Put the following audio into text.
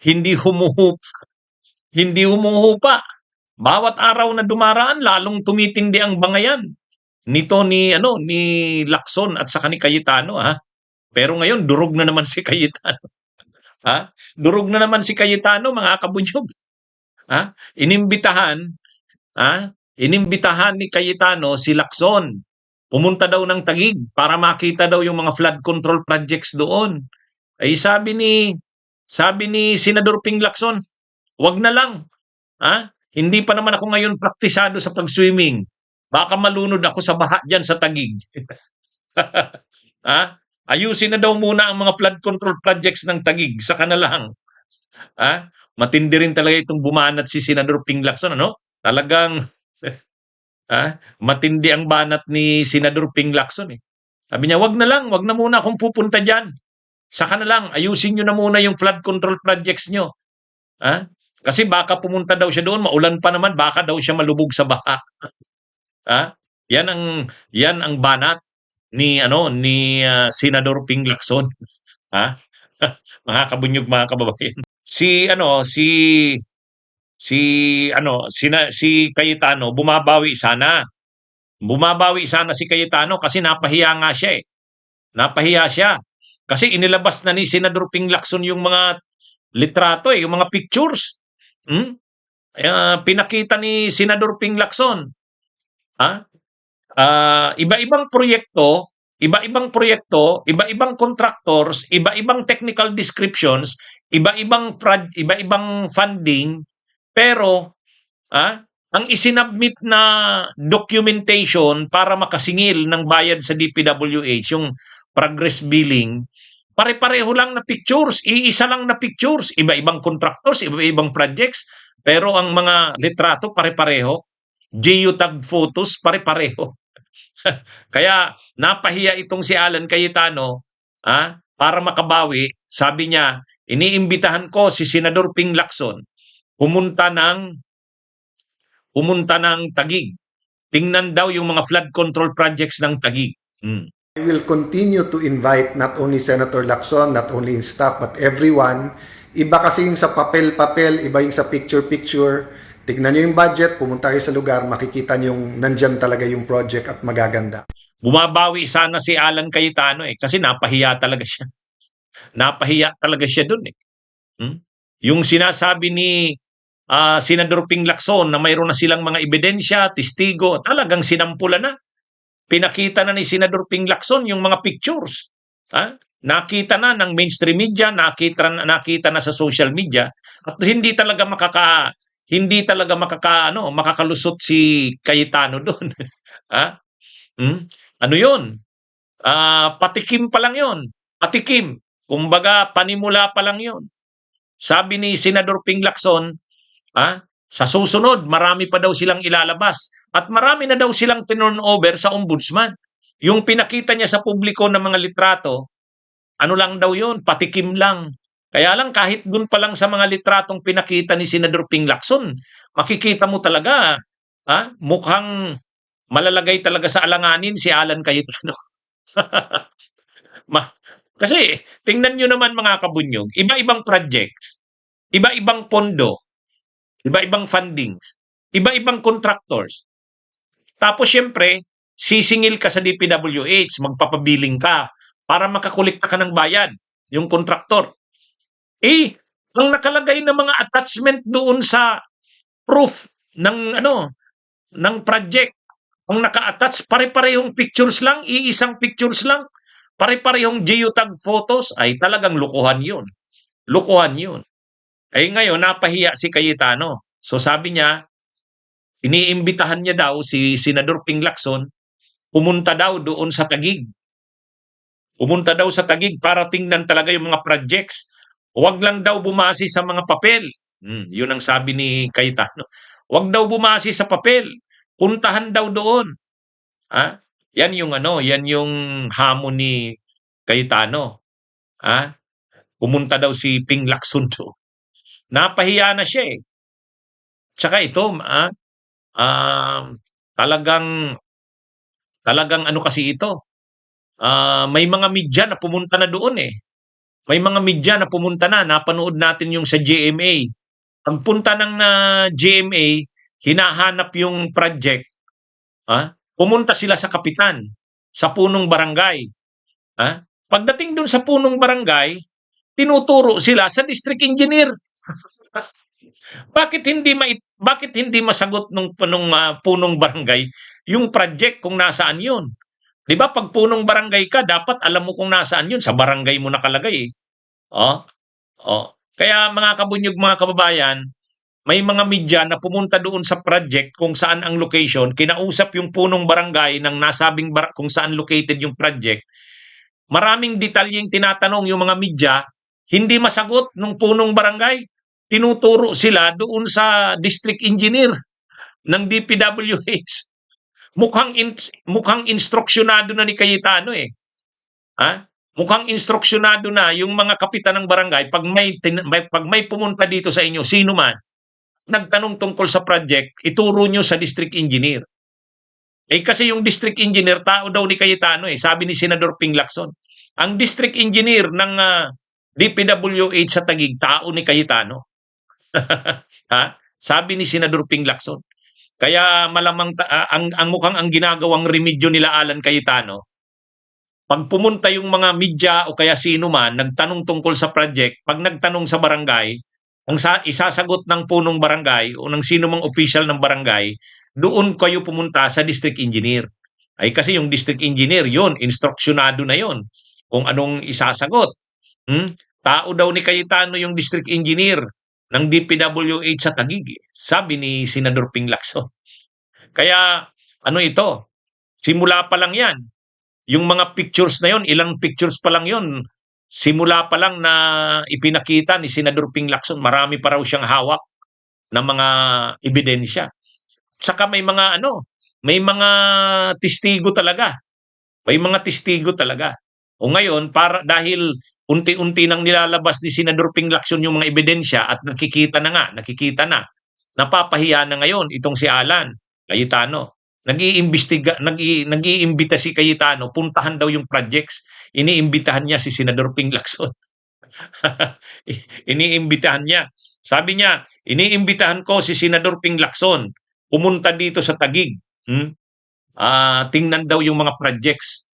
hindi hindi humuhupa. Bawat araw na dumaraan lalong tumitindi ang bangayan nito ni Lacson at saka ni Cayetano, ha. Pero ngayon durog na naman si Cayetano, ha. Durog na naman si Cayetano, mga kabunyog, ha. Inimbitahan ni Cayetano si Lacson. Pumunta daw ng Taguig para makita daw yung mga flood control projects doon. Ay sabi ni Senador Ping Lacson, wag na lang. Ha? Hindi pa naman ako ngayon praktisado sa pag-swimming. Baka malunod ako sa baha dyan sa Taguig. Ha? Ayusin na daw muna ang mga flood control projects ng Taguig. Saka na lang. Ha? Matindi rin talaga itong bumanat si Senador Ping Lacson, ano? Talagang matindi ang banat ni Senador Ping Lacson, eh. Sabi niya, wag na muna akong pupunta diyan. Saka na lang, ayusin niyo na muna yung flood control projects niyo. Ha? Kasi baka pumunta daw siya doon, maulan pa naman, baka daw siya malubog sa baha. Ha? Yan ang banat ni Senador Ping Lacson. Ha? Mga kabunyog, mga kababayan. Si Cayetano bumabawi sana. Bumabawi sana si Cayetano kasi napahiya nga siya, eh. Napahiya siya. Kasi inilabas na ni Senador Ping Lacson yung mga litrato, yung mga pictures. Pinakita ni Senador Ping Lacson. Ha? Iba-ibang proyekto, iba-ibang contractors, iba-ibang technical descriptions, iba-ibang funding, pero ang isinabmit na documentation para makasingil ng bayad sa DPWH, yung progress billing, pare-pareho lang na pictures, iisa lang na pictures, iba-ibang contractors, iba-ibang projects, pero ang mga litrato pare-pareho, geotag photos pare-pareho. Kaya napahiya itong si Alan Cayetano, para makabawi. Sabi niya, iniimbitahan ko si Senador Ping Lacson pumunta ng Taguig. Tingnan daw yung mga flood control projects ng Taguig. I will continue to invite not only Senator Lacson, not only in staff, but everyone. Iba kasi yung sa papel-papel, iba yung sa picture-picture. Tignan nyo yung budget, pumunta kayo sa lugar, makikita nyo yung nandyan talaga yung project at magaganda. Bumabawi sana si Alan Cayetano, kasi napahiya talaga siya. Napahiya talaga siya dun, eh. Yung sinasabi ni Senador Ping Lacson na mayroon na silang mga ebidensya, testigo, talagang sinampulan na. Pinakita na ni Senador Ping Lacson yung mga pictures. Nakita na ng mainstream media, nakita na sa social media, at hindi talaga makakalusot si Cayetano doon. Ano 'yun? Patikim pa lang 'yun. Patikim. Kumbaga panimula pa lang 'yun. Sabi ni Senador Ping Lacson, sa susunod marami pa daw silang ilalabas at marami na daw silang turn over sa ombudsman. Yung pinakita niya sa publiko ng mga litrato, ano lang daw 'yun, patikim lang. Kaya lang kahit dun pa lang sa mga litratong pinakita ni Senador Ping Lacson, makikita mo talaga, mukhang malalagay talaga sa alanganin si Alan Cayetano. Kasi tingnan nyo naman, mga kabunyog, iba-ibang projects, iba-ibang pondo, iba-ibang fundings, iba-ibang contractors. Tapos syempre, sisingil ka sa DPWH, magpapabiling ka para makakolekta ka ng bayad, yung kontraktor. Ang nakalagay na mga attachment doon sa proof ng project, ang naka-attach, pare-parehong pictures lang, iisang pictures lang, pare-parehong geotag photos, ay talagang lukuhan yun. Lukuhan yun. Ngayon, napahiya si Cayetano. So sabi niya, iniimbitahan niya daw si Senador Ping Lacson, pumunta daw doon sa Taguig. Pumunta daw sa Taguig para tingnan talaga yung mga projects. Huwag lang daw bumase sa mga papel. Yun ang sabi ni Cayetano. Huwag daw bumase sa papel. Puntahan daw doon. Yan yung hamon ni Cayetano. Pumunta daw si Ping Lacson doon. Napahiya na siya, eh. Tsaka ito, talagang ano kasi ito, may mga media na pumunta na doon, eh. May mga media na pumunta na, napanood natin yung sa GMA. Pagpunta ng GMA, hinahanap yung project, pumunta sila sa kapitan, sa punong barangay. Pagdating dun sa punong barangay, tinuturo sila sa district engineer. Bakit hindi masagot nung punong barangay yung project kung nasaan yun? 'Di ba pag punong barangay ka, dapat alam mo kung nasaan yun, sa barangay mo nakalagay eh. Oh, oh. Kaya mga kabunyog, mga kababayan, may mga media na pumunta doon sa project kung saan ang location, kinausap yung punong barangay ng nasabing kung saan located yung project. Maraming detalyeng tinatanong yung mga media, hindi masagot nung punong barangay. Tinuturo sila doon sa district engineer ng DPWH. Mukhang instruksyonado na ni Cayetano eh. Mukhang instruksyonado na yung mga kapitan ng barangay pag may pumunta dito sa inyo, sino man, nagtanong tungkol sa project, ituro nyo sa district engineer. Kasi yung district engineer, tao daw ni Cayetano sabi ni Senador Ping Lacson. Ang district engineer ng DPWH sa Taguig, tao ni Cayetano. Sabi ni Senador Ping Lacson. Kaya malamang ang mukhang ang ginagawang remedyo nila Alan Cayetano, pag pumunta yung mga media o kaya sino man, nagtanong tungkol sa project, pag nagtanong sa barangay, ang isasagot ng punong barangay o ng sino mang official ng barangay, doon kayo pumunta sa district engineer. Kasi yung district engineer, yun, instruksyonado na yun kung anong isasagot. Tao daw ni Cayetano yung district engineer ng DPWH sa Taguig, sabi ni Senador Ping Lacson. Kaya ano ito, simula pa lang yan. Yung mga pictures na yon, ilang pictures pa lang yon, simula pa lang na ipinakita ni Senador Ping Lacson, marami pa raw siyang hawak na mga ebidensya. Saka may mga testigo talaga. May mga testigo talaga. O ngayon, dahil unti-unti nang nilalabas ni Senador Ping Lacson yung mga ebidensya at nakikita na, napapahiya na ngayon itong si Alan Cayetano. Nag-iimbita si Cayetano, puntahan daw yung projects. Iniimbitahan niya si Senador Ping Lacson. Iniimbitahan niya. Sabi niya, iniimbitahan ko si Senador Ping Lacson, pumunta dito sa Taguig. Tingnan daw yung mga projects